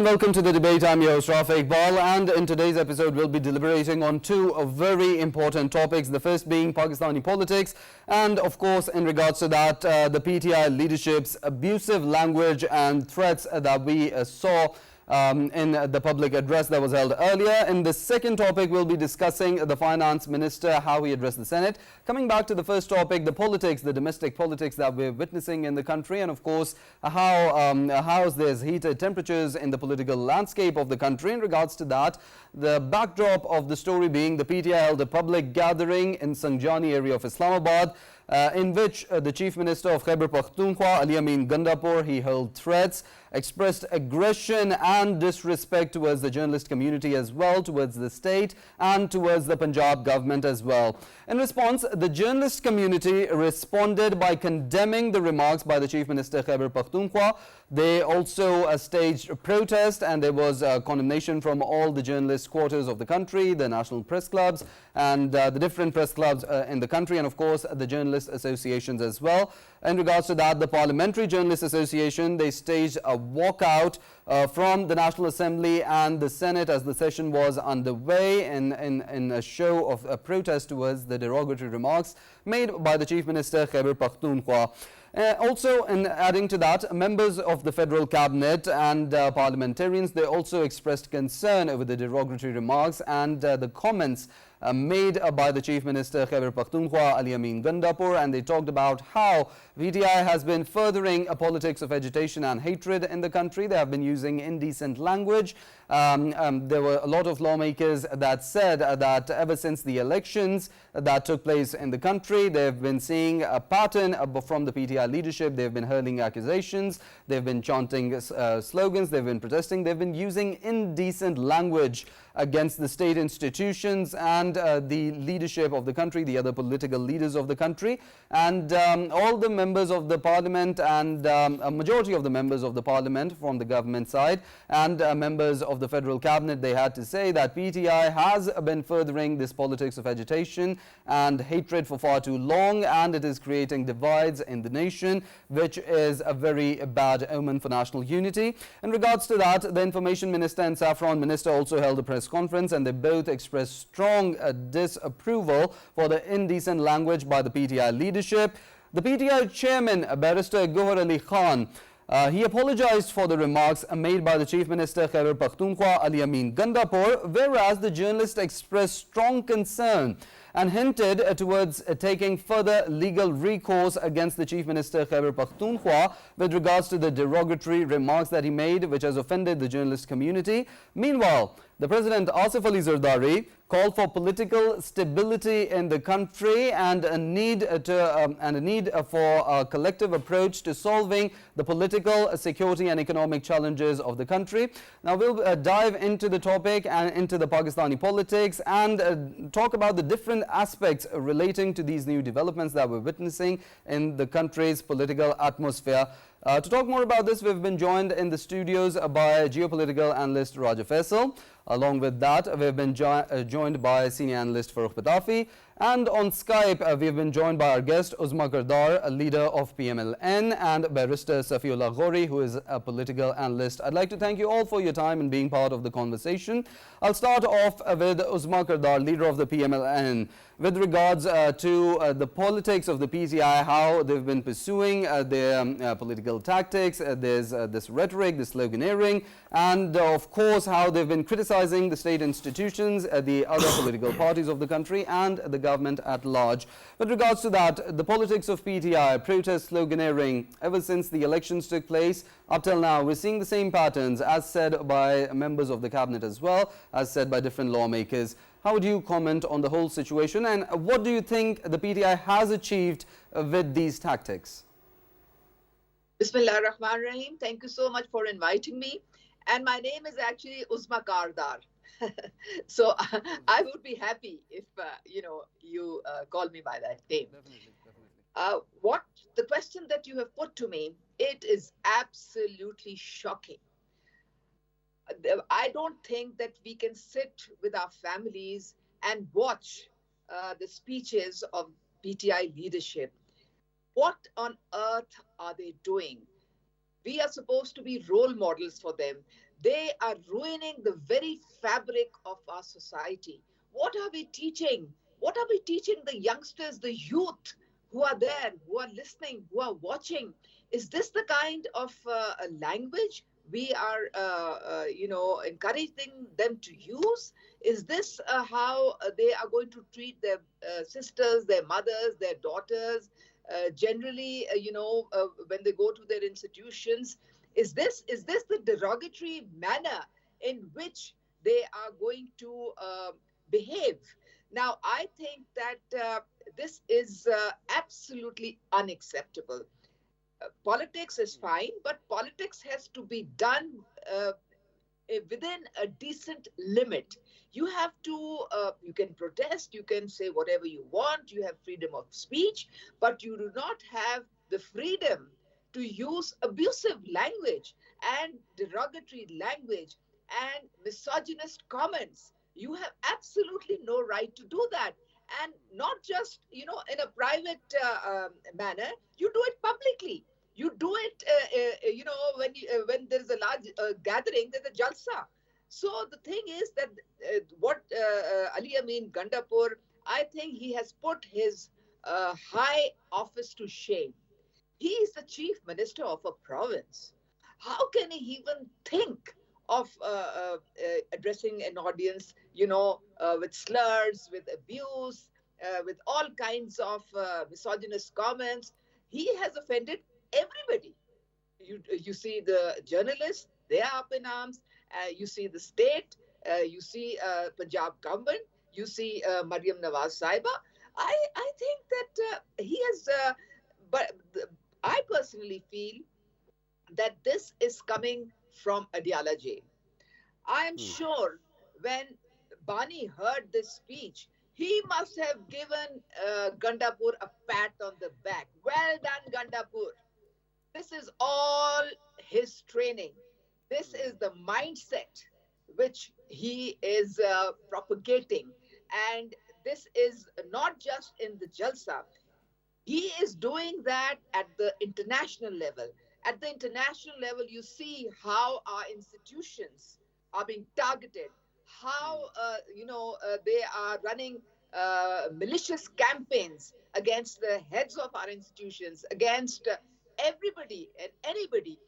and welcome to the debate. I'm your host Rafae Iqbal, and in today's episode we'll be deliberating on two very important topics. The first being Pakistani politics, and of course in regards to that the PTI leadership's abusive language and threats that we saw in the public address that was held earlier. In the second topic, we'll be discussing the finance minister, how he addressed the Senate. Coming back to the first topic, the politics, the domestic politics that we're witnessing in the country, and of course how there's heated temperatures in the political landscape of the country. In regards to that, the backdrop of the story being the PTI held a public gathering in Sangjani area of Islamabad, in which the Chief Minister of Khyber Pakhtunkhwa, Ali Amin Gandapur, he hurled threats, expressed aggression and disrespect towards the journalist community as well, towards the state and towards the Punjab government as well. In response, the journalist community responded by condemning the remarks by the Chief Minister Khyber Pakhtunkhwa. They also staged a protest, and there was condemnation from all the journalist quarters of the country, the national press clubs and the different press clubs in the country, and of course the journalist associations as well. In regards to that, the Parliamentary Journalists Association, they staged a walkout from the National Assembly and the Senate as the session was underway in a show of a protest towards the derogatory remarks made by the Chief Minister Khyber Pakhtunkhwa. Also, in adding to that, members of the federal cabinet and parliamentarians, they also expressed concern over the derogatory remarks and the comments made by the Chief Minister Khyber Pakhtunkhwa, Ali Amin Gandapur, and they talked about how PTI has been furthering a politics of agitation and hatred in the country. They have been using indecent language. There were a lot of lawmakers that said that ever since the elections that took place in the country, they've been seeing a pattern from the PTI leadership. They've been hurling accusations, they've been chanting slogans, they've been protesting, they've been using indecent language against the state institutions and the leadership of the country, the other political leaders of the country, and all the members of the parliament and a majority of the members of the parliament from the government side and members of the federal cabinet, they had to say that PTI has been furthering this politics of agitation and hatred for far too long, and it is creating divides in the nation, which is a very bad omen for national unity. In regards to that, the Information Minister and Saffron Minister also held a press conference, and they both expressed strong disapproval for the indecent language by the PTI leadership. The PTI chairman, Barrister Ghauri Khan, he apologized for the remarks made by the Chief Minister Khyber Pakhtunkhwa, Ali Amin Gandapur, whereas the journalist expressed strong concern and hinted towards taking further legal recourse against the Chief Minister Khyber Pakhtunkhwa with regards to the derogatory remarks that he made, which has offended the journalist community. Meanwhile, the President Asif Ali Zardari called for political stability in the country and a need for a collective approach to solving the political, security and economic challenges of the country. Now we'll dive into the topic and into the Pakistani politics and talk about the different aspects relating to these new developments that we're witnessing in the country's political atmosphere. To talk more about this, we've been joined in the studios by geopolitical analyst Faisal. Along with that, we've been joined by senior analyst Farrukh Pitafi. And on Skype, we've been joined by our guest, Kardar, a leader of PML-N, and Barrister Safi Ghauri, who is a political analyst. I'd like to thank you all for your time and being part of the conversation. I'll start off with Kardar, leader of the PML-N. With regards to the politics of the PTI, how they've been pursuing their political tactics, there's this rhetoric, this sloganeering, and of course how they've been criticizing the state institutions, the other political parties of the country and the government at large. With regards to that, the politics of PTI, protest, sloganeering, ever since the elections took place up till now, we're seeing the same patterns as said by members of the cabinet as well, as said by different lawmakers. How would you comment on the whole situation, and what do you think the PTI has achieved with these tactics? Bismillah ar-Rahman ar-Rahim. Thank you so much for inviting me. And my name is actually Kardar. So I would be happy if you call me by that name. Definitely. What the question that you have put to me, it is absolutely shocking. I don't think that we can sit with our families and watch the speeches of PTI leadership. What on earth are they doing? We are supposed to be role models for them. They are ruining the very fabric of our society. What are we teaching? What are we teaching the youngsters, the youth who are there, who are listening, who are watching? Is this the kind of language we are, encouraging them to use? Is this how they are going to treat their sisters, their mothers, their daughters? Generally, when they go to their institutions, is this the derogatory manner in which they are going to behave? Now, I think that this is absolutely unacceptable. Politics is fine, but politics has to be done uh, within a decent limit. You have to, you can protest, you can say whatever you want, you have freedom of speech, but you do not have the freedom to use abusive language and derogatory language and misogynist comments. You have absolutely no right to do that. And not just, in a private manner, you do it publicly. You do it, when there is a large gathering, there's a jalsa. So the thing is that what Ali Amin Gandapur, I think he has put his high office to shame. He is the chief minister of a province. How can he even think of addressing an audience, with slurs, with abuse, with all kinds of misogynist comments? He has offended everybody. You see the journalists, they are up in arms. You see the state, you see Punjab government, you see Mariam Nawaz Saiba. I think that he has, but I personally feel that this is coming from Adiala jail. I am sure when Bani heard this speech, he must have given Gandapur a pat on the back. Well done, Gandapur. This is all his training. This is the mindset which he is propagating. And this is not just in the Jalsa. He is doing that at the international level. At the international level, you see how our institutions are being targeted, how they are running malicious campaigns against the heads of our institutions, against everybody and anybody.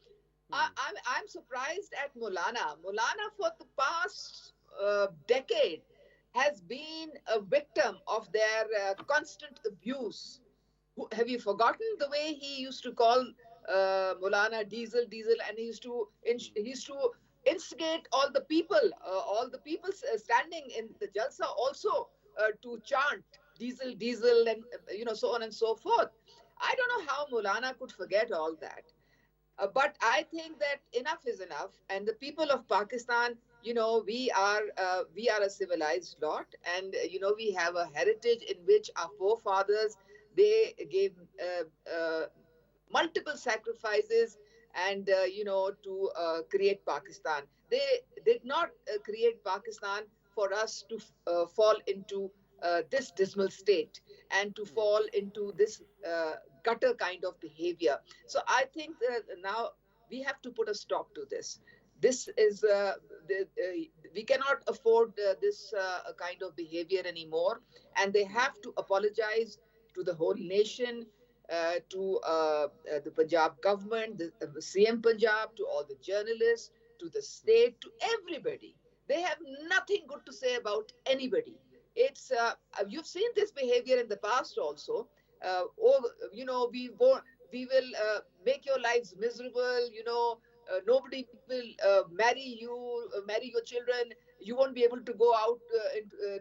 I'm surprised at Maulana. Maulana, for the past decade, has been a victim of their constant abuse. Have you forgotten the way he used to call Maulana Diesel, Diesel, and he used to instigate all the people standing in the Jalsa also to chant Diesel, Diesel, and so on and so forth. I don't know how Maulana could forget all that. But I think that enough is enough, and the people of Pakistan, we are a civilized lot, and we have a heritage in which our forefathers, they gave multiple sacrifices and to create Pakistan. They did not create Pakistan for us to fall into this dismal state and to fall into this gutter kind of behavior. So I think that now we have to put a stop to this. This is we cannot afford this kind of behavior anymore, and they have to apologize to the whole nation, to the Punjab government, the CM Punjab, to all the journalists, to the state, to everybody. They have nothing good to say about anybody. It's you've seen this behavior in the past also. We will make your lives miserable. Nobody will marry you, marry your children. You won't be able to go out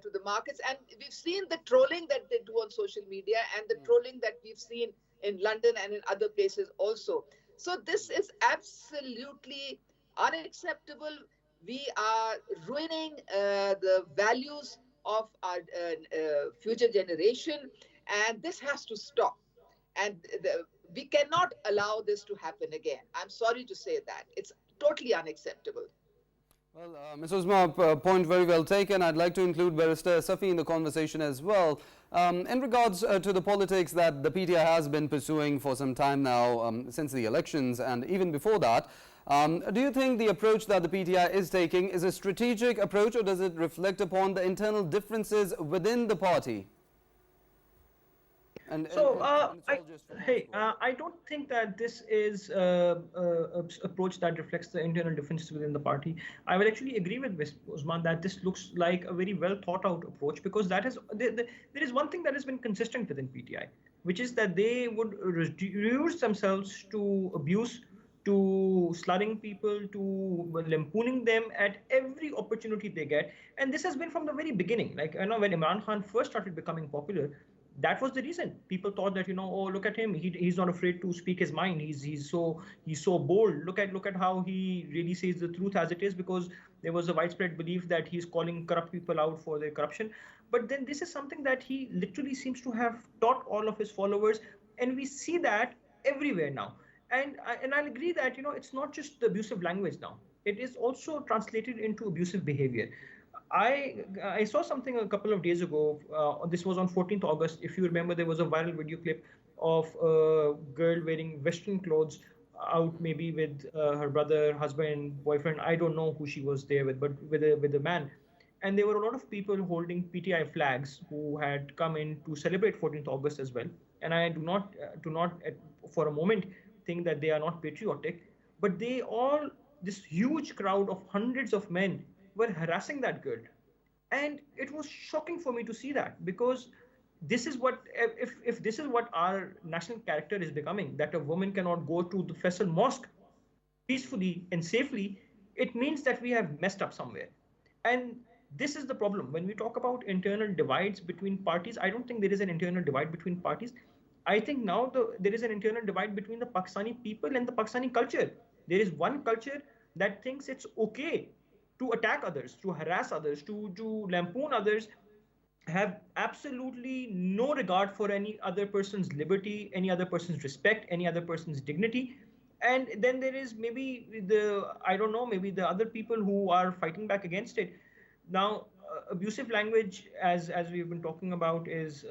to the markets. And we've seen the trolling that they do on social media, and the trolling that we've seen in London and in other places also. So this is absolutely unacceptable. We are ruining the values of our future generation, and this has to stop. And we cannot allow this to happen again. I'm sorry to say that. It's totally unacceptable. Well, Ms. Uzma, point very well taken. I'd like to include Barrister Safi in the conversation as well. In regards to the politics that the PTI has been pursuing for some time now, since the elections and even before that, Do you think the approach that the PTI is taking is a strategic approach, or does it reflect upon the internal differences within the party? And it's all just from one squad. I don't think that this is approach that reflects the internal differences within the party. I will actually agree with Usman that this looks like a very well thought out approach, because that is there is one thing that has been consistent within PTI, which is that they would reduce themselves to abuse, to slurring people, to lampooning them at every opportunity they get. And this has been from the very beginning. Like, you know, when Imran Khan first started becoming popular, that was the reason. People thought that, you know, oh, look at him, he's not afraid to speak his mind, he's so bold, look at how he really says the truth as it is, because there was a widespread belief that he's calling corrupt people out for their corruption. But then this is something that he literally seems to have taught all of his followers, and we see that everywhere now. And I'll agree that, you know, it's not just the abusive language now, it is also translated into abusive behavior. I saw something a couple of days ago. This was on 14th August. If you remember, there was a viral video clip of a girl wearing Western clothes out, maybe with her brother, husband, boyfriend. I don't know who she was there with, but with a man. And there were a lot of people holding PTI flags who had come in to celebrate 14th August as well. And I do not for a moment think that they are not patriotic, but this huge crowd of hundreds of men were harassing that girl. And it was shocking for me to see that, because this is what, if this is what our national character is becoming, that a woman cannot go to the Faisal mosque peacefully and safely, it means that we have messed up somewhere. And this is the problem. When we talk about internal divides between parties, I don't think there is an internal divide between parties. I think now there is an internal divide between the Pakistani people and the Pakistani culture. There is one culture that thinks it's okay to attack others, to harass others, to lampoon others, have absolutely no regard for any other person's liberty, any other person's respect, any other person's dignity. And then there is maybe maybe the other people who are fighting back against it. Now, abusive language, as we've been talking about, is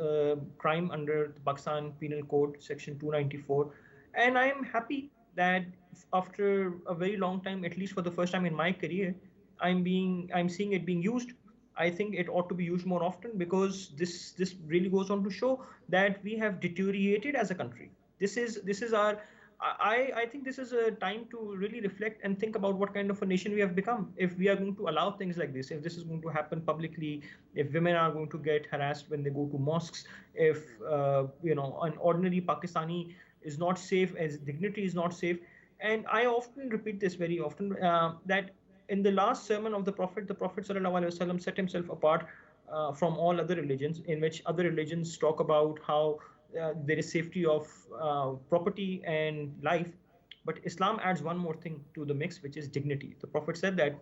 crime under the Pakistan Penal Code, Section 294. And I am happy that after a very long time, at least for the first time in my career, I'm seeing it being used. I think it ought to be used more often, because this really goes on to show that we have deteriorated as a country. This is our. I think this is a time to really reflect and think about what kind of a nation we have become. If we are going to allow things like this, if this is going to happen publicly, if women are going to get harassed when they go to mosques, if an ordinary Pakistani is not safe, as dignity is not safe. And I often repeat this very often, that in the last sermon of the Prophet ﷺ set himself apart from all other religions, in which other religions talk about how there is safety of property and life. But Islam adds one more thing to the mix, which is dignity. The Prophet said that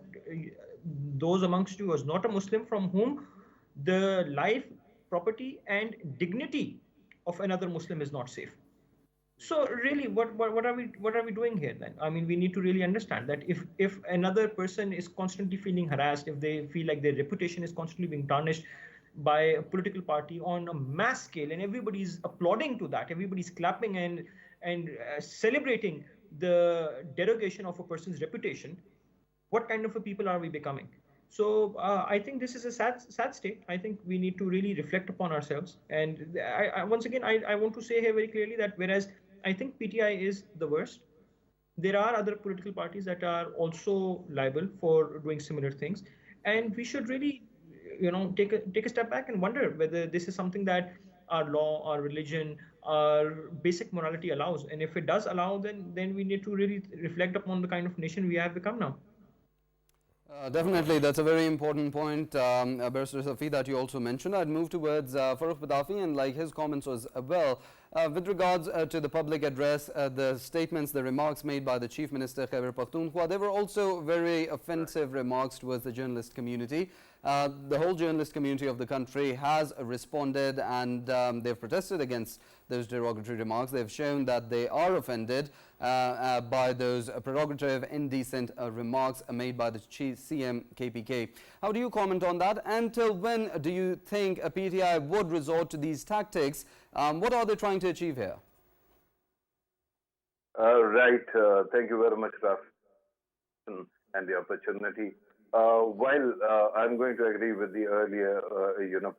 those amongst you who is not a Muslim, from whom the life, property, and dignity of another Muslim is not safe. So really, what are we doing here then? I mean, we need to really understand that if another person is constantly feeling harassed, if they feel like their reputation is constantly being tarnished by a political party on a mass scale, and everybody's applauding to that, everybody's clapping and celebrating the derogation of a person's reputation, what kind of a people are we becoming? So I think this is a sad state. I think we need to really reflect upon ourselves. And once again, I want to say here very clearly that whereas I think PTI is the worst, there are other political parties that are also liable for doing similar things. And we should really, take a step back and wonder whether this is something that our law, our religion, our basic morality allows. And if it does allow, then we need to really reflect upon the kind of nation we have become now. Definitely, that's a very important point, Barrister Safi, that you also mentioned. I'd move towards Farrukh Pitafi, and like his comments was well. With regards to the public address, the statements, the remarks made by the Chief Minister Khyber Pakhtunkhwa, they were also very offensive remarks towards the journalist community. The whole journalist community of the country has responded, and they've protested against those derogatory remarks. They've shown that they are offended by those prerogative, indecent remarks made by the Chief CM KPK. How do you comment on that? Until when do you think a PTI would resort to these tactics? What are they trying to achieve here? Right. Thank you very much, Raf. and the opportunity. While I'm going to agree with the earlier,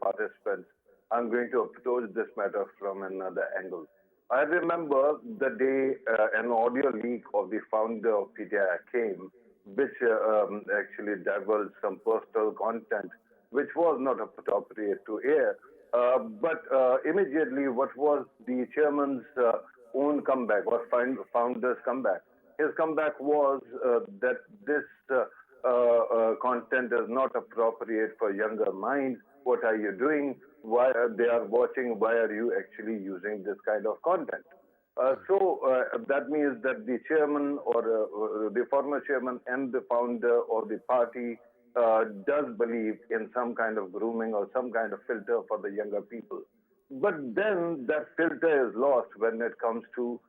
participants, I'm going to approach this matter from another angle. I remember the day an audio leak of the founder of PTI came, which actually divulged some personal content which was not appropriate to air. But immediately, what was the chairman's own comeback or founder's comeback? His comeback was that this content is not appropriate for younger minds. What are you doing? Why they are watching? Why are you actually using this kind of content? So that means that the chairman or the former chairman and the founder of the party does believe in some kind of grooming or some kind of filter for the younger people. But then that filter is lost when it comes to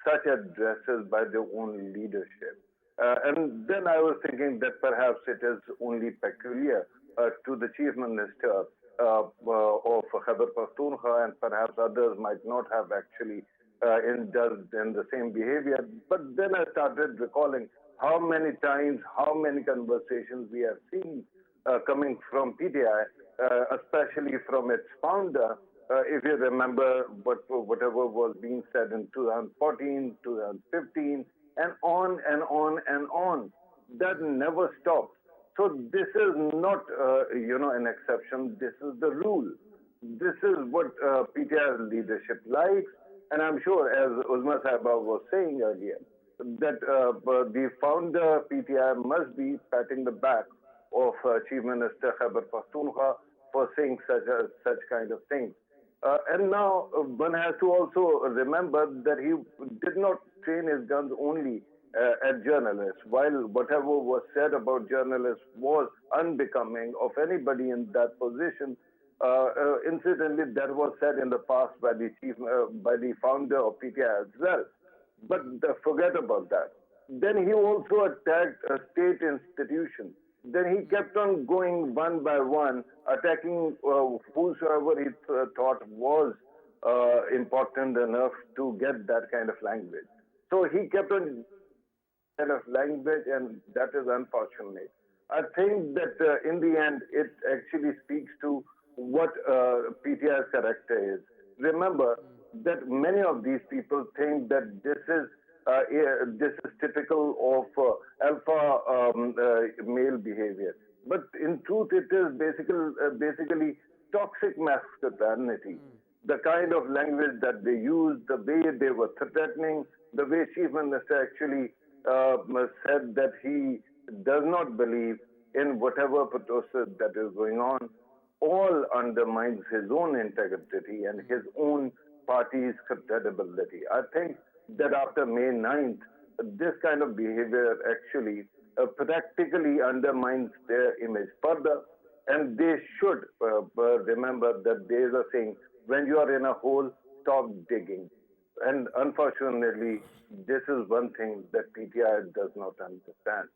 such addresses by their own leadership. And then I was thinking that perhaps it is only peculiar to the chief minister of Khyber Pakhtunkhwa, and perhaps others might not have actually indulged in the same behavior. But then I started recalling how many times, how many conversations we have seen coming from PTI, especially from its founder. If you remember whatever was being said in 2014, 2015, and on and on and on. That never stopped. So this is not, an exception. This is the rule. This is what PTI's leadership likes. And I'm sure, as Uzma Sahiba was saying earlier, that the founder PTI must be patting the back of Chief Minister Khyber Pakhtunkhwa for saying such kind of things. And now one has to also remember that he did not train his guns only at journalists. While whatever was said about journalists was unbecoming of anybody in that position, incidentally, that was said in the past by the founder of PTI as well. But forget about that. Then he also attacked state institutions. Then he kept on going one by one, attacking whosoever he thought was important enough to get that kind of language. So he kept on kind of language, and that is unfortunate. I think that in the end, it actually speaks to what PTI's character is. Remember that many of these people think that this is typical of alpha male behavior. But in truth, it is basically toxic masculinity. The kind of language that they use, the way they were threatening, the way Chief Minister actually said that he does not believe in whatever process that is going on, all undermines his own integrity and his own party's credibility. I think that after May 9th, this kind of behavior actually practically undermines their image further. And they should remember that there is a saying, when you are in a hole, stop digging. And unfortunately, this is one thing that PTI does not understand.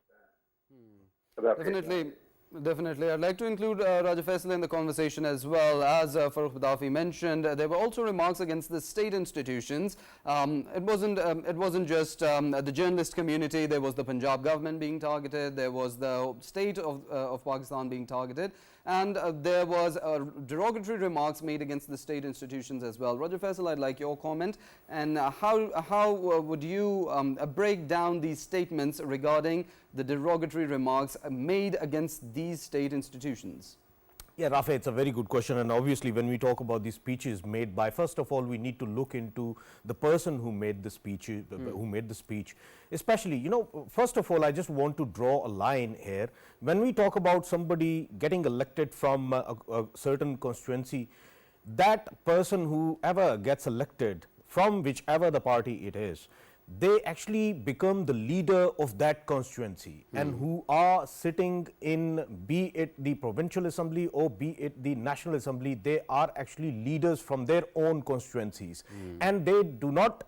Definitely. I'd like to include Raja Faisal in the conversation as well. As Farrukh Pitafi mentioned, there were also remarks against the state institutions. It wasn't just the journalist community. There was the Punjab government being targeted. There was the state of Pakistan being targeted. And there was derogatory remarks made against the state institutions as well. Raja Faisal, I'd like your comment. And how would you break down these statements regarding the derogatory remarks made against these state institutions? Yeah, Rafae, it's a very good question, and obviously when we talk about these speeches made by, first of all, we need to look into the person who made the speech, especially, first of all, I just want to draw a line here. When we talk about somebody getting elected from a certain constituency, that person whoever gets elected from whichever the party it is, they actually become the leader of that constituency, and who are sitting in, be it the provincial assembly or be it the national assembly, they are actually leaders from their own constituencies. And they do not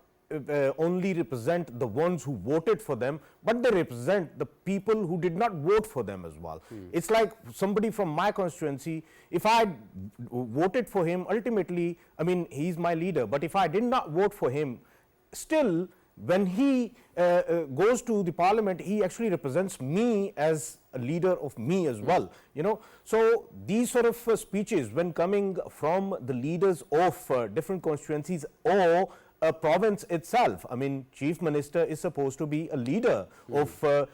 only represent the ones who voted for them, but they represent the people who did not vote for them as well. It's like somebody from my constituency, if I voted for him, ultimately, I mean, he's my leader, but if I did not vote for him, still when he goes to the parliament, he actually represents me as a leader of me as well, you know. So these sort of speeches, when coming from the leaders of different constituencies or a province itself, I mean, chief minister is supposed to be a leader of the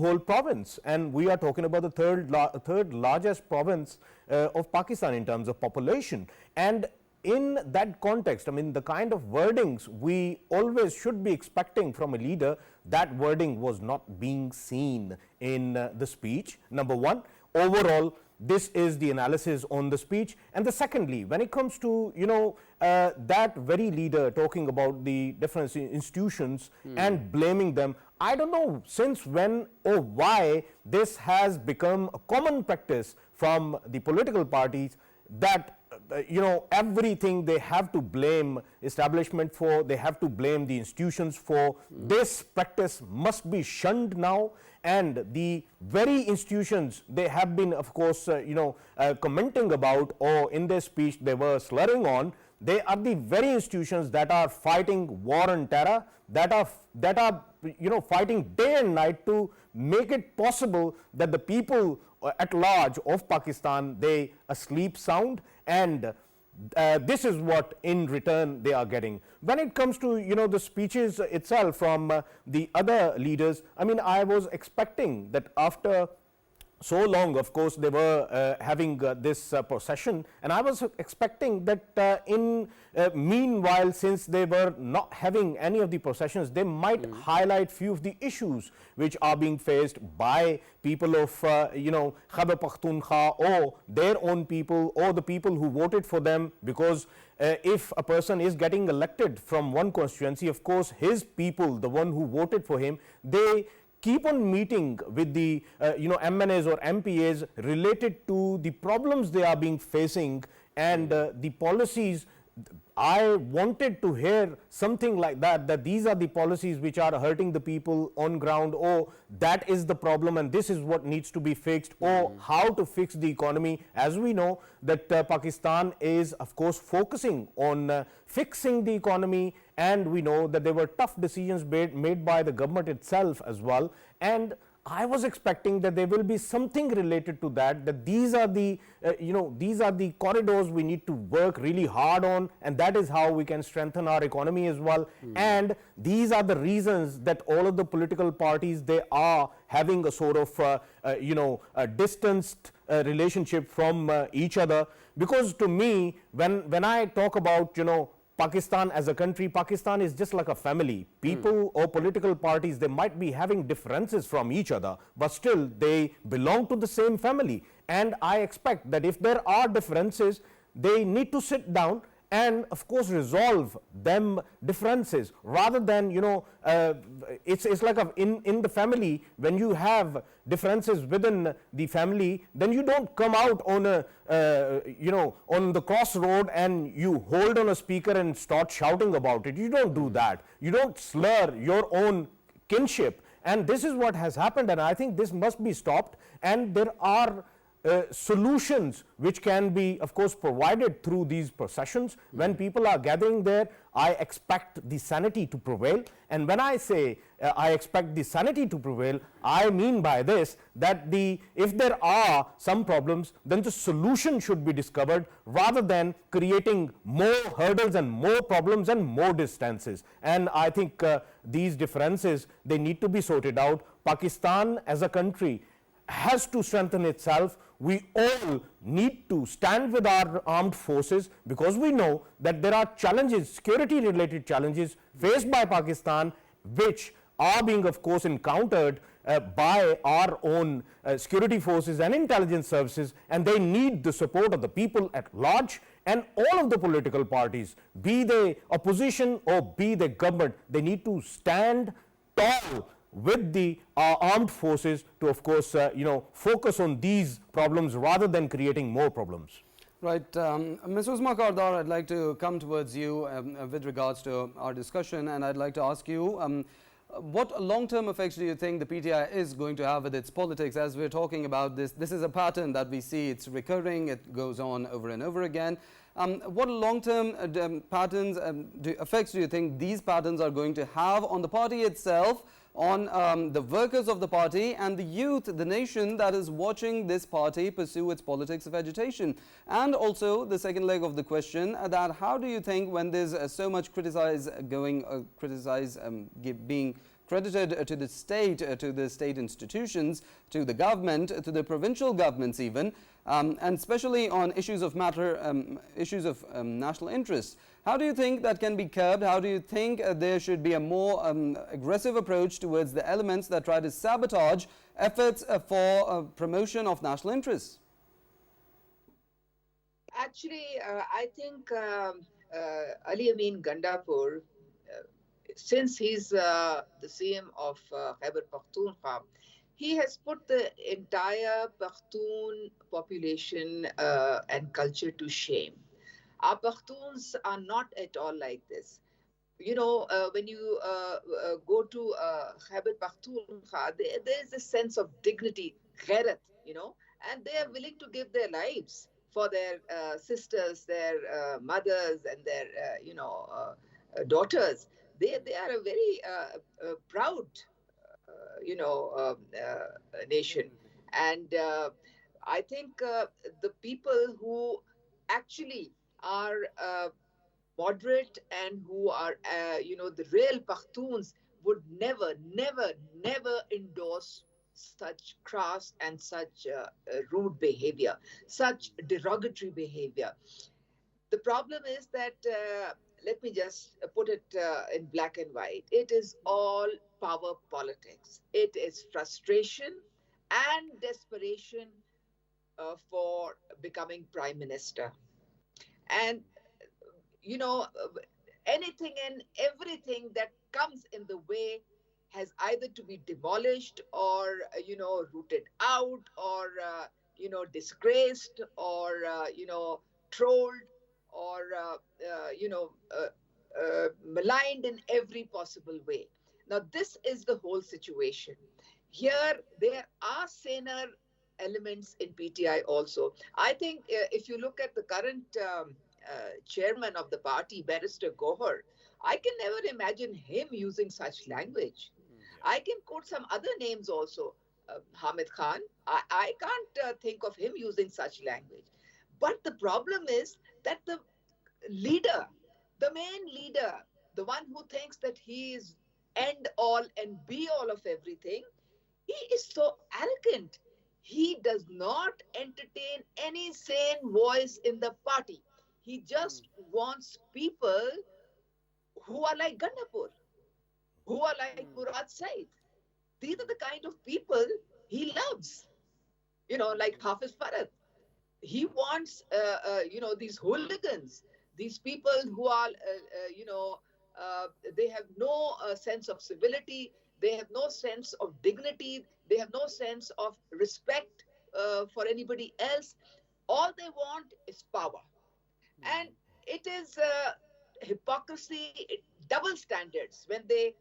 whole province, and we are talking about the third largest province of Pakistan in terms of population. And in that context, I mean, the kind of wordings we always should be expecting from a leader, that wording was not being seen in the speech, number one. Overall, this is the analysis on the speech. And the secondly, when it comes to, you know, that very leader talking about the different institutions and blaming them, I don't know since when or why this has become a common practice from the political parties that you know, everything they have to blame establishment for, they have to blame the institutions for. This practice must be shunned now, and the very institutions they have been, of course, you know, commenting about, or in their speech they were slurring on, they are the very institutions that are fighting war and terror, that are you know, fighting day and night to make it possible that the people at large of Pakistan, they sleep sound, and this is what in return they are getting. When it comes to, you know, the speeches itself from the other leaders, I mean, I was expecting that after so long, of course, they were having this procession, and I was expecting that in meanwhile, since they were not having any of the processions, they might highlight few of the issues which are being faced by people of you know, Khyber Pakhtunkhwa or their own people or the people who voted for them, because if a person is getting elected from one constituency, of course his people, the one who voted for him, they keep on meeting with the you know, MNAs or MPAs related to the problems they are being facing and the policies. I wanted to hear something like that, that these are the policies which are hurting the people on ground, or that is the problem and this is what needs to be fixed, or how to fix the economy. As we know that Pakistan is, of course, focusing on fixing the economy, and we know that there were tough decisions made by the government itself as well. And I was expecting that there will be something related to that, that these are the you know, these are the corridors we need to work really hard on, and that is how we can strengthen our economy as well. And these are the reasons that all of the political parties, they are having a sort of you know, a distanced relationship from each other. Because to me, when I talk about, you know, Pakistan as a country, Pakistan is just like a family. People or political parties, they might be having differences from each other, but still they belong to the same family. And I expect that if there are differences, they need to sit down and, of course, resolve them differences, rather than, you know, it's like in the family, when you have differences within the family, then you don't come out on a you know, on the crossroad and you hold on a speaker and start shouting about it. You don't do that. You don't slur your own kinship, and this is what has happened, and I think this must be stopped. And there are solutions which can be, of course, provided through these processions. When people are gathering there, I expect the sanity to prevail. And when I say I expect the sanity to prevail, I mean by this that if there are some problems, then the solution should be discovered, rather than creating more hurdles and more problems and more distances. And I think these differences, they need to be sorted out. Pakistan as a country has to strengthen itself. We all need to stand with our armed forces, because we know that there are challenges, security related challenges faced by Pakistan, which are being, of course, encountered by our own security forces and intelligence services, and they need the support of the people at large. And all of the political parties, be they opposition or be they government, they need to stand tall with the armed forces to, of course, you know, focus on these problems rather than creating more problems. Right. Ms. Uzma Kardar, I'd like to come towards you with regards to our discussion, and I'd like to ask you, What long-term effects do you think the PTI is going to have with its politics? As we're talking about this is a pattern that we see. It's recurring. It goes on over and over again. What long-term patterns, effects do you think these patterns are going to have on the party itself, on the workers of the party and the youth, the nation that is watching this party pursue its politics of agitation? And also the second leg of the question, that how do you think, when there's so much being credited to the state institutions, to the government, to the provincial governments even, and especially on issues of national interest, how do you think that can be curbed? How do you think there should be a more aggressive approach towards the elements that try to sabotage efforts for promotion of national interests? Actually, I think Ali Amin Gandapur, since he's the CM of Khyber Pakhtunkhwa, he has put the entire Pakhtun population and culture to shame. Our Pakhtuns are not at all like this. You know, when you go to Khyber Pakhtunkhwa, there is a sense of dignity, ghairat, you know, and they are willing to give their lives for their sisters, their mothers, and their, daughters. They are a very proud, nation. And I think the people who actually are moderate and who are, the real Pakhtuns would never, never, never endorse such crass and such rude behavior, such derogatory behavior. The problem is that, let me just put it in black and white, it is all power politics. It is frustration and desperation for becoming prime minister. And, anything and everything that comes in the way has either to be demolished or, rooted out or, disgraced or, trolled or, maligned in every possible way. Now, this is the whole situation. Here, there are saner elements in PTI also. I think if you look at the current chairman of the party, Barrister Ghauri, I can never imagine him using such language. I can quote some other names also. Hamid Khan, I can't think of him using such language. But the problem is that the leader, the main leader, the one who thinks that he is end all and be all of everything, he is so arrogant. He does not entertain any sane voice in the party. He just wants people who are like Gandapur, who are like Murad Said. These are the kind of people he loves, like Hafiz Farrukh. He wants, these hooligans, these people who are, they have no sense of civility, they have no sense of dignity, they have no sense of respect for anybody else. All they want is power. And it is hypocrisy, double standards when they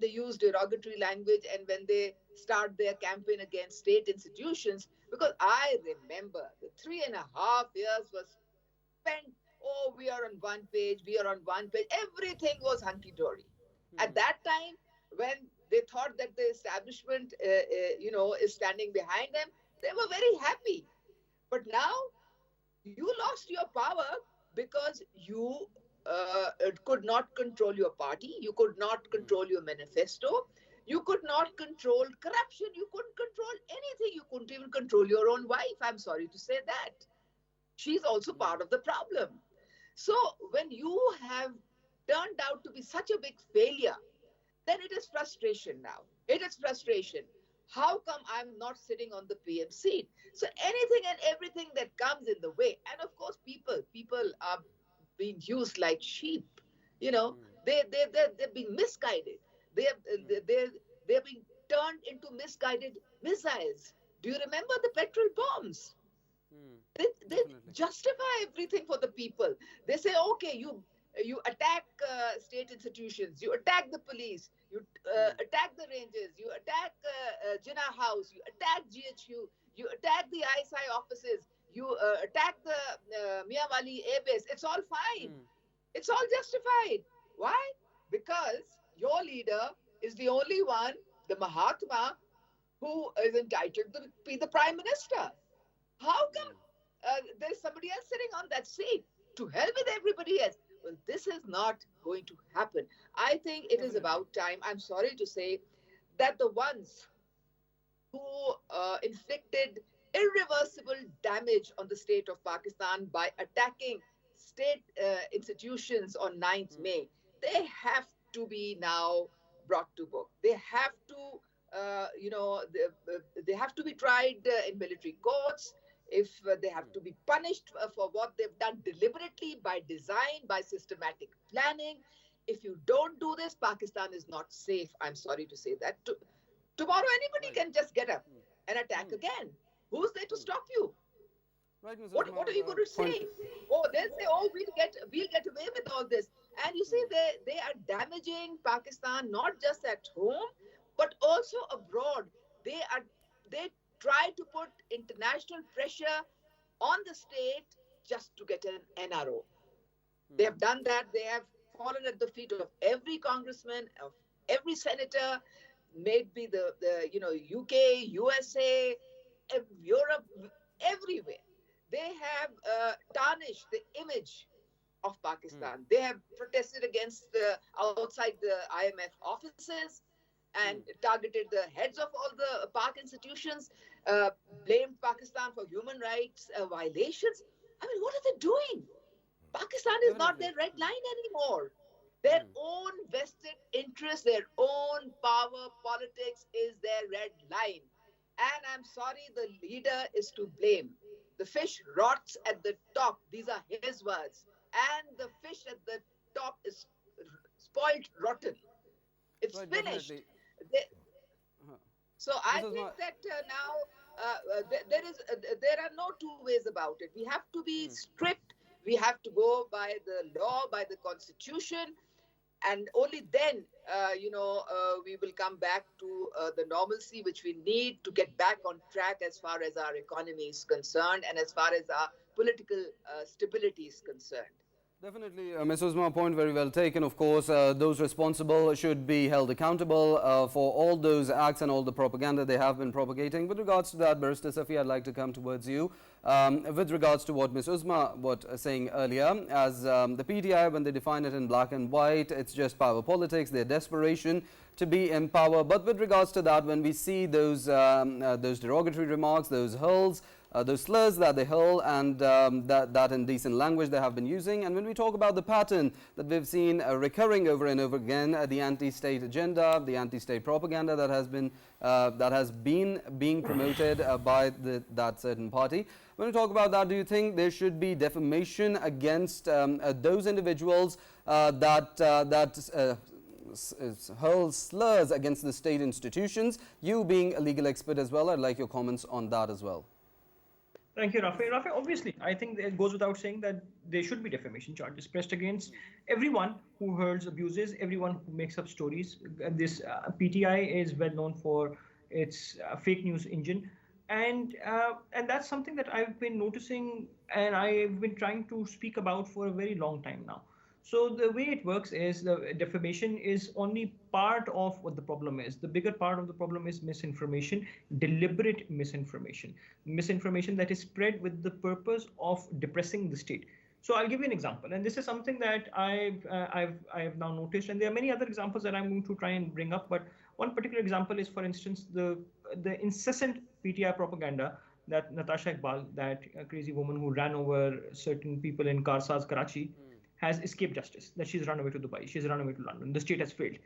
use derogatory language and when they start their campaign against state institutions. Because I remember the 3.5 years was spent, we are on one page, everything was hunky-dory. At that time, when they thought that the establishment, is standing behind them, they were very happy. But now, you lost your power because you could not control your party, you could not control your manifesto, you could not control corruption, you couldn't control anything, you couldn't even control your own wife. I'm sorry to say that. She's also part of the problem. So when you have turned out to be such a big failure, then it is frustration now. It is frustration. How come I'm not sitting on the PM seat? So anything and everything that comes in the way, and of course people are being used like sheep. They're being misguided. They're being turned into misguided missiles. Do you remember the petrol bombs? They justify everything for the people. They say, okay, you attack state institutions, you attack the police, you attack the ranges, you attack Jinnah House, you attack GHU, you attack the ISI offices, you attack the Miawali Air Base. It's all fine. It's all justified. Why? Because your leader is the only one, the Mahatma, who is entitled to be the Prime Minister. How come there's somebody else sitting on that seat? To hell with everybody else. Well, this is not going to happen. I think it is about time, I'm sorry to say, that the ones who inflicted irreversible damage on the state of Pakistan by attacking state institutions on 9th May, they have to be now brought to book. They have to, they have to be tried in military courts. If they have to be punished for what they've done deliberately, by design, by systematic planning. If you don't do this, Pakistan is not safe. I'm sorry to say that. Tomorrow, anybody can just get up and attack again. Who's there to stop you? Right, Mrs. What are you going to say? Oh, they'll say, oh, we'll get away with all this. And you see, they are damaging Pakistan, not just at home, but also abroad. They try to put international pressure on the state just to get an NRO. They have done that. They have fallen at the feet of every congressman, of every senator, maybe the UK, USA, Europe, everywhere. They have tarnished the image of Pakistan. They have protested against outside the IMF offices and targeted the heads of all the Pak institutions, blamed Pakistan for human rights violations. I mean, what are they doing? Pakistan is not their red line anymore. Their own vested interest, their own power politics is their red line. And I'm sorry, the leader is to blame. The fish rots at the top. These are his words. And the fish at the top is spoiled rotten. It's finished. So I think that now there are no two ways about it. We have to be strict. We have to go by the law, by the constitution, and only then, we will come back to the normalcy which we need to get back on track as far as our economy is concerned and as far as our political stability is concerned. Definitely, Ms. Uzma, point very well taken. Of course, those responsible should be held accountable for all those acts and all the propaganda they have been propagating. With regards to that, Barrister Safi, I'd like to come towards you. With regards to what Ms. Uzma was saying earlier, as the PTI, when they define it in black and white, it's just power politics, their desperation to be in power. But with regards to that, when we see those derogatory remarks, those hurls, those slurs that they hurl, and that indecent language they have been using, and when we talk about the pattern that we've seen recurring over and over again, the anti-state agenda, the anti-state propaganda that has been being promoted by that certain party. When we talk about that, do you think there should be defamation against those individuals that hurl slurs against the state institutions? You being a legal expert as well, I'd like your comments on that as well. Thank you, Rafae. Rafae, obviously, I think it goes without saying that there should be defamation charges pressed against everyone who hurls abuses, everyone who makes up stories. This PTI is well known for its fake news engine. And that's something that I've been noticing and I've been trying to speak about for a very long time now. So the way it works is the defamation is only part of what the problem is. The bigger part of the problem is misinformation, deliberate misinformation that is spread with the purpose of depressing the state. So I'll give you an example, and this is something that I've now noticed, and there are many other examples that I'm going to try and bring up. But one particular example is, for instance, the incessant PTI propaganda that Natasha Iqbal, that crazy woman who ran over certain people in Karsaz, Karachi, has escaped justice, that she's run away to Dubai, she's run away to London, the state has failed.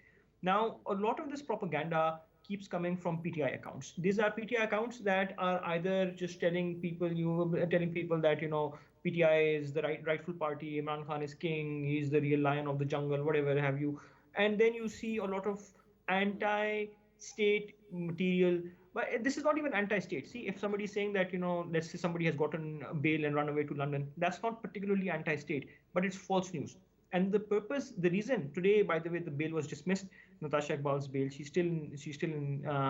Now, a lot of this propaganda keeps coming from PTI accounts. These are PTI accounts that are either just telling people that, PTI is the rightful party, Imran Khan is king, he's the real lion of the jungle, whatever have you. And then you see a lot of anti-state material. But this is not even anti-state. See, if somebody is saying that, let's say somebody has gotten bail and run away to London, that's not particularly anti-state, but it's false news. And the purpose, the reason today, by the way, the bail was dismissed. Natasha Iqbal's bail. She's still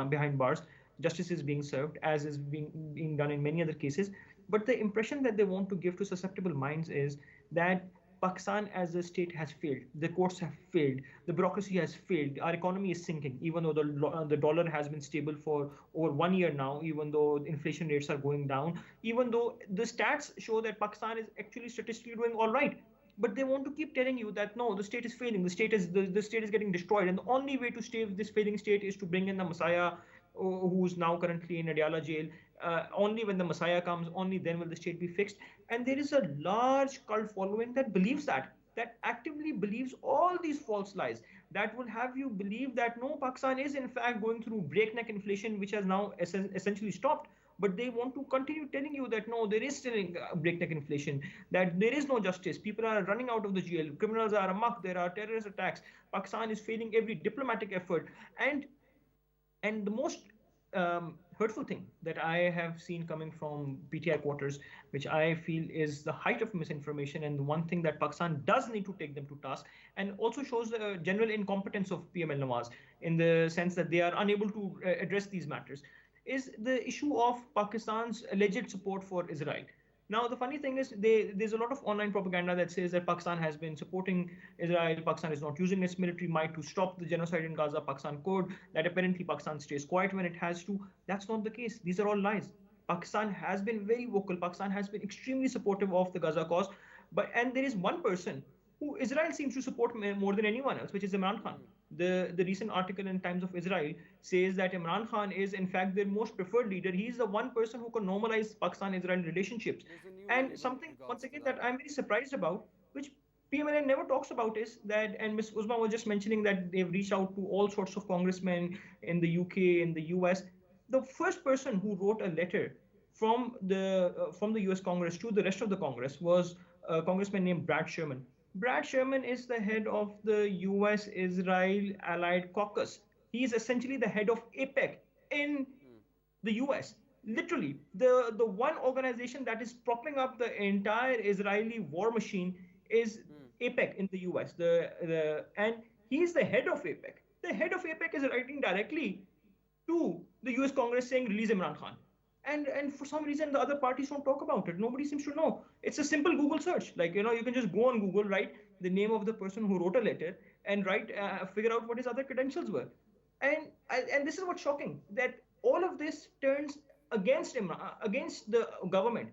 behind bars. Justice is being served, as is being done in many other cases. But the impression that they want to give to susceptible minds is that Pakistan as a state has failed. The courts have failed. The bureaucracy has failed. Our economy is sinking, even though the dollar has been stable for over 1 year now, even though inflation rates are going down, even though the stats show that Pakistan is actually statistically doing all right. But they want to keep telling you that no, the state is failing, the state is getting destroyed, and the only way to save this failing state is to bring in the Messiah, who's now currently in Adiala jail. Only when the Messiah comes, only then will the state be fixed. And there is a large cult following that believes that actively believes all these false lies, that will have you believe that no, Pakistan is in fact going through breakneck inflation, which has now essentially stopped. But they want to continue telling you that no, there is still breakneck inflation, that there is no justice, people are running out of the jail, criminals are amok, there are terrorist attacks, Pakistan is failing every diplomatic effort. And the most hurtful thing that I have seen coming from PTI quarters, which I feel is the height of misinformation, and the one thing that Pakistan does need to take them to task, and also shows the general incompetence of PML Nawaz in the sense that they are unable to address these matters, is the issue of Pakistan's alleged support for Israel. Now, the funny thing is, there's a lot of online propaganda that says that Pakistan has been supporting Israel, Pakistan is not using its military might to stop the genocide in Gaza, Pakistan could, that apparently Pakistan stays quiet when it has to. That's not the case. These are all lies. Pakistan has been very vocal. Pakistan has been extremely supportive of the Gaza cause. And there is one person who Israel seems to support more than anyone else, which is Imran Khan. The recent article in Times of Israel says that Imran Khan is in fact their most preferred leader. He is the one person who can normalize Pakistan-Israel relationships. And something, once again, that I'm very surprised about, which PML-N never talks about, is that, and Ms. Uzma was just mentioning that they've reached out to all sorts of congressmen in the UK, in the US. The first person who wrote a letter from the US Congress to the rest of the Congress was a congressman named Brad Sherman. Brad Sherman is the head of the US-Israel Allied Caucus. He is essentially the head of APEC in the US. Literally, the one organization that is propping up the entire Israeli war machine is APEC in the US. And he is the head of APEC. The head of APEC is writing directly to the US Congress saying, release Imran Khan. And for some reason, the other parties don't talk about it. Nobody seems to know. It's a simple Google search. Like, you can just go on Google, write the name of the person who wrote a letter, and figure out what his other credentials were. And this is what's shocking, that all of this turns against him, against the government.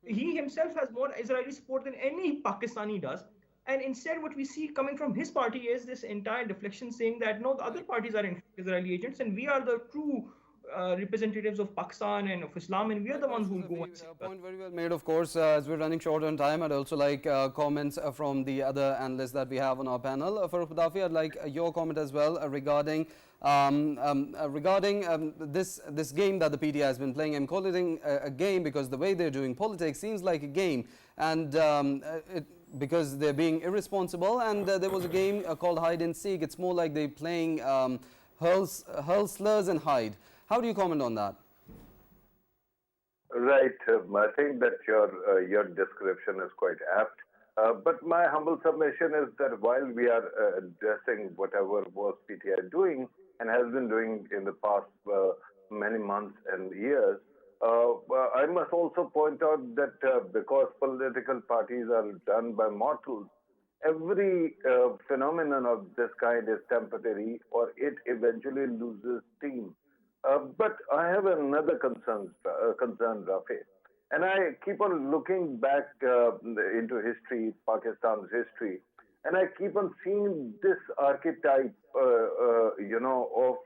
He himself has more Israeli support than any Pakistani does. And instead, what we see coming from his party is this entire deflection saying that, no, the other parties are in fact Israeli agents, and we are the true representatives of Pakistan and of Islam, and we are the ones who will go and say point very well made, of course. As we're running short on time, I'd also like comments from the other analysts that we have on our panel. Farrukh, Pitafi, I'd like your comment as well regarding this game that the PTI has been playing. I'm calling it a game because the way they're doing politics seems like a game, and because they're being irresponsible. And there was a game called hide and seek. It's more like they're playing hurl slurs and hide. How do you comment on that? Right. I think that your description is quite apt. But my humble submission is that while we are addressing whatever was PTI doing and has been doing in the past many months and years, I must also point out that because political parties are run by mortals, every phenomenon of this kind is temporary, or it eventually loses steam. But I have another concern, Rafae. And I keep on looking back into history, Pakistan's history, and I keep on seeing this archetype, of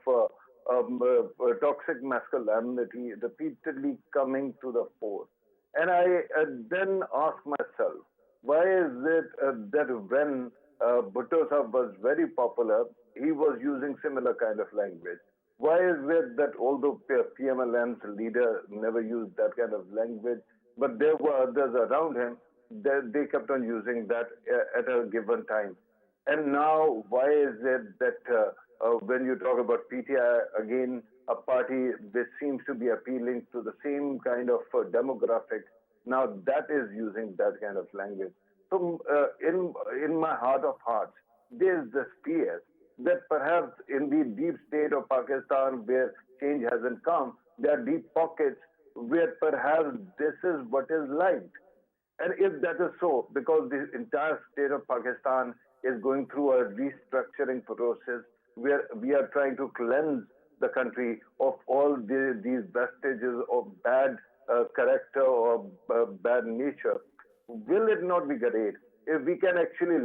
toxic masculinity repeatedly coming to the fore. And I then ask myself, why is it that when Bhutto Sahib was very popular, he was using similar kind of language? Why is it that although PML-N's leader never used that kind of language, but there were others around him, they kept on using that at a given time? And now, why is it that when you talk about PTI, again, a party which seems to be appealing to the same kind of demographic, now that is using that kind of language? So in my heart of hearts, there is this fear that perhaps in the deep state of Pakistan where change hasn't come, there are deep pockets where perhaps this is what is liked. And if that is so, because the entire state of Pakistan is going through a restructuring process where we are trying to cleanse the country of all these vestiges of bad character or bad nature, will it not be great if we can actually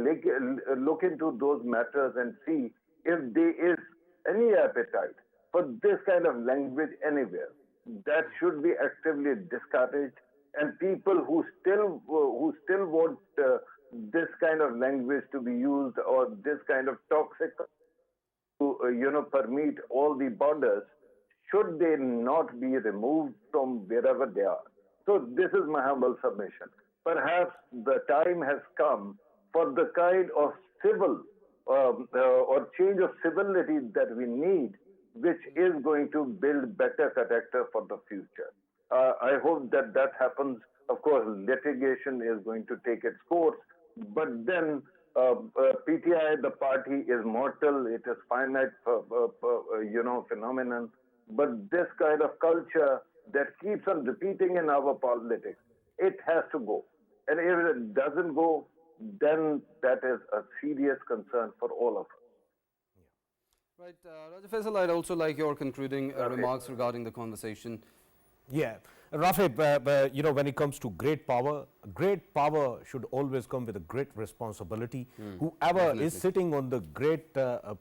look into those matters and see if there is any appetite for this kind of language anywhere? That should be actively discouraged, and people who still want this kind of language to be used, or this kind of toxic to permeate all the borders, should they not be removed from wherever they are? So this is my humble submission. Perhaps the time has come for the kind of civil or change of civility that we need, which is going to build better character for the future. I hope that that happens. Of course, litigation is going to take its course, but then PTI, the party, is mortal. It is finite, phenomenon. But this kind of culture that keeps on repeating in our politics, it has to go. And if it doesn't go, then that is a serious concern for all of us. Right, Raja Faisal, I'd also like your concluding remarks regarding the conversation. Yeah, Rafae, when it comes to great power should always come with a great responsibility. Whoever Definitely is sitting on the great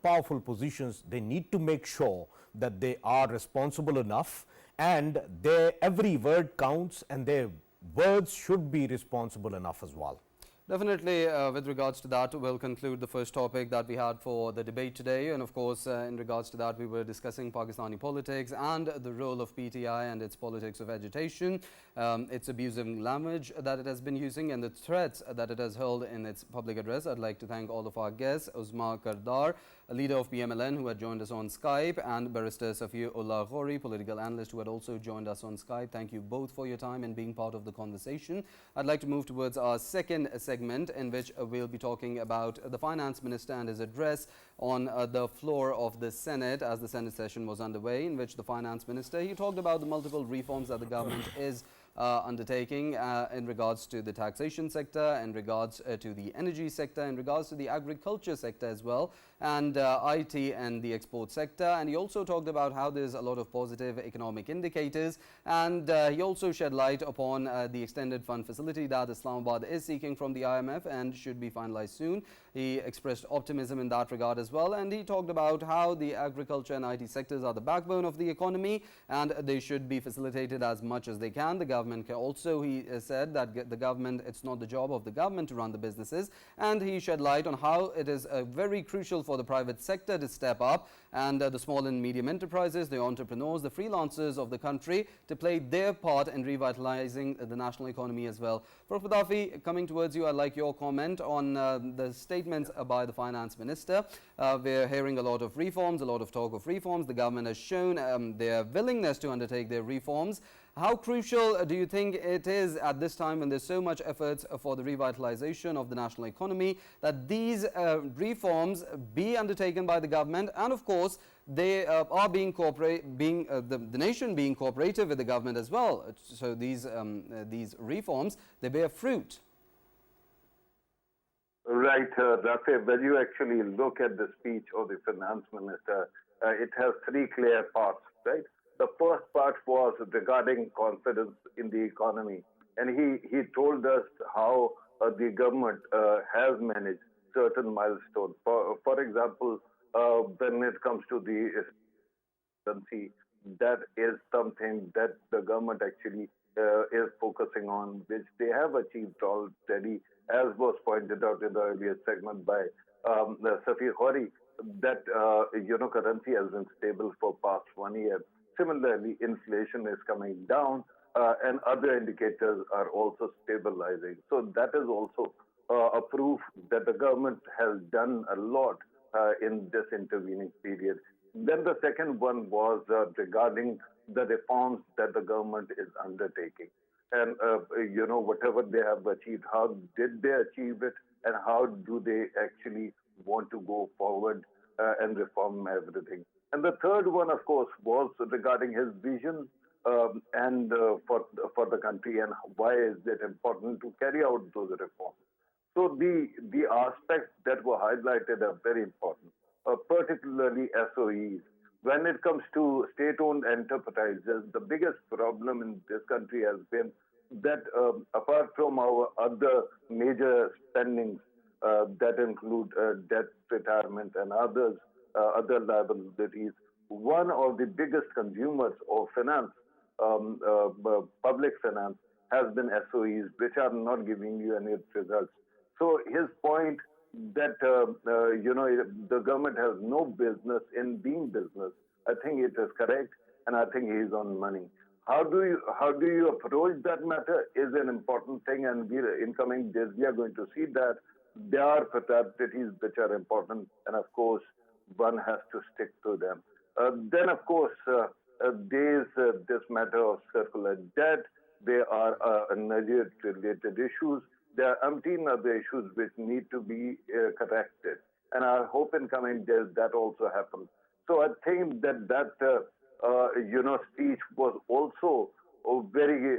powerful positions, they need to make sure that they are responsible enough, and their every word counts, and their words should be responsible enough as well. Definitely, with regards to that, we'll conclude the first topic that we had for the debate today. And of course, in regards to that, we were discussing Pakistani politics and the role of PTI and its politics of agitation, its abusive language that it has been using, and the threats that it has hurled in its public address. I'd like to thank all of our guests, Uzma Kardar, a leader of PML-N, who had joined us on Skype, and Barrister Safi, Ullah, Ghauri, political analyst, who had also joined us on Skype. Thank you both for your time and being part of the conversation. I'd like to move towards our second segment, in which we'll be talking about the finance minister and his address on the floor of the Senate as the Senate session was underway, in which the finance minister, he talked about the multiple reforms that the government is undertaking in regards to the taxation sector, in regards to the energy sector, in regards to the agriculture sector as well, and IT and the export sector. And he also talked about how there's a lot of positive economic indicators, and he also shed light upon the extended fund facility that Islamabad is seeking from the IMF and should be finalized soon. He expressed optimism in that regard as well, and he talked about how the agriculture and IT sectors are the backbone of the economy and they should be facilitated as much as they can. The government can also, he said that the government, it's not the job of the government to run the businesses, and he shed light on how it is very crucial for the private sector to step up, and the small and medium enterprises, the entrepreneurs, the freelancers of the country to play their part in revitalizing the national economy as well. For Pitafi, coming towards you, I'd like your comment on the statements by the finance minister. We're hearing a lot of reforms, a lot of talk of reforms. The government has shown their willingness to undertake their reforms. How crucial do you think it is at this time, when there's so much efforts for the revitalization of the national economy, that these reforms be undertaken by the government, and of course they are being the nation being cooperative with the government as well, so these reforms, they bear fruit? Right, Rafae, when you actually look at the speech of the finance minister, it has three clear parts, right? The first part was regarding confidence in the economy, and he told us how the government has managed certain milestones. For example, when it comes to the currency, that is something that the government actually is focusing on, which they have achieved already, as was pointed out in the earlier segment by Safi Ghauri, that currency has been stable for past 1 year. Similarly, inflation is coming down, and other indicators are also stabilizing. So that is also a proof that the government has done a lot in this intervening period. Then the second one was regarding the reforms that the government is undertaking. and whatever they have achieved, how did they achieve it, and how do they actually want to go forward and reform everything. And the third one, of course, was regarding his vision and for the country, and why is it important to carry out those reforms. So the aspects that were highlighted are very important, particularly SOEs. When it comes to state-owned enterprises, the biggest problem in this country has been that apart from our other major spendings that include debt retirement and others, other liabilities, one of the biggest consumers of finance, public finance, has been SOEs, which are not giving you any results. So his point that the government has no business in being business, I think it is correct, and I think he is on money. How do you approach that matter is an important thing, and in coming days we are going to see that there are priorities which are important, and of course one has to stick to them. Then of course there is this matter of circular debt. There are energy-related issues. There are umpteen other issues which need to be corrected, and I hope in coming days that also happens. So I think that speech was also very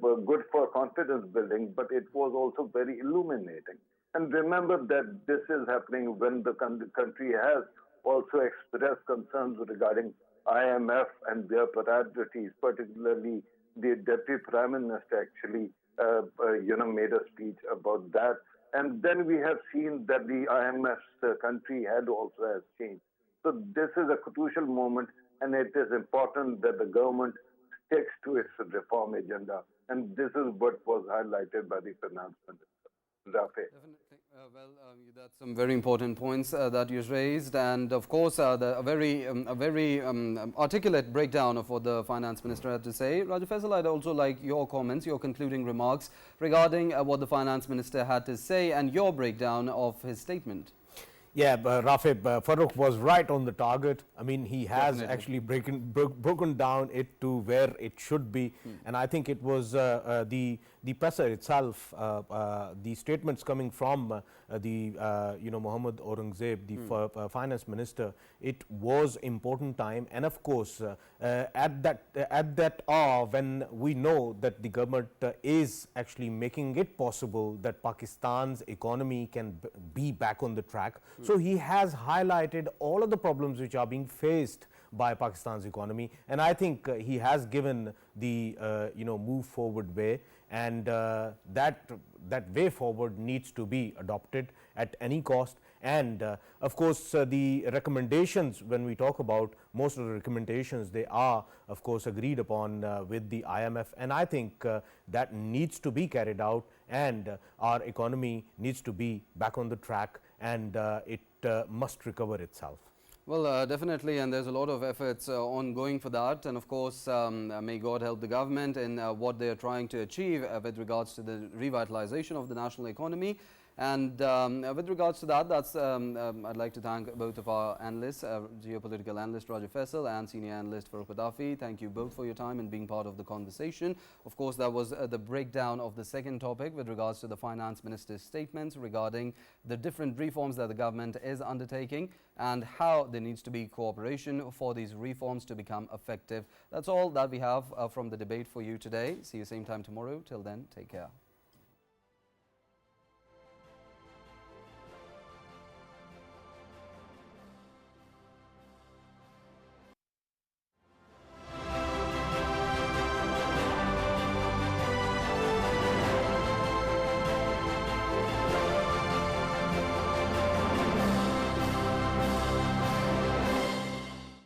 good for confidence building, but it was also very illuminating. And remember that this is happening when the country has also expressed concerns regarding IMF and their priorities, particularly the Deputy Prime Minister actually made a speech about that. And then we have seen that the IMF's country head also has changed. So this is a crucial moment, and it is important that the government sticks to its reform agenda. And this is what was highlighted by the Finance Minister. Rafae. That's some very important points that you raised, and of course a very articulate breakdown of what the Finance Minister had to say. Raja Faisal, I'd also like your comments, your concluding remarks regarding what the Finance Minister had to say and your breakdown of his statement. Yeah, Rafae, Farrukh was right on the target. I mean, he has actually broken down it to where it should be, and I think it was the presser itself, the statements coming from the Mohammad Aurangzeb, the Finance Minister. It was important time, and of course, at that hour when we know that the government is actually making it possible that Pakistan's economy can be back on the track. So he has highlighted all of the problems which are being faced by Pakistan's economy, and I think he has given the move forward way, and that way forward needs to be adopted at any cost. And of course the recommendations, when we talk about most of the recommendations, they are of course agreed upon with the IMF, and I think that needs to be carried out, and our economy needs to be back on the track, and it must recover itself. Well, definitely, and there's a lot of efforts ongoing for that, and of course may God help the government in what they are trying to achieve with regards to the revitalization of the national economy. And with regards to that, I'd like to thank both of our analysts, geopolitical analyst Raja Faisal and senior analyst Farrukh Pitafi. Thank you both for your time and being part of the conversation. Of course, that was the breakdown of the second topic with regards to the Finance Minister's statements regarding the different reforms that the government is undertaking and how there needs to be cooperation for these reforms to become effective. That's all that we have from the debate for you today. See you same time tomorrow. Till then, take care.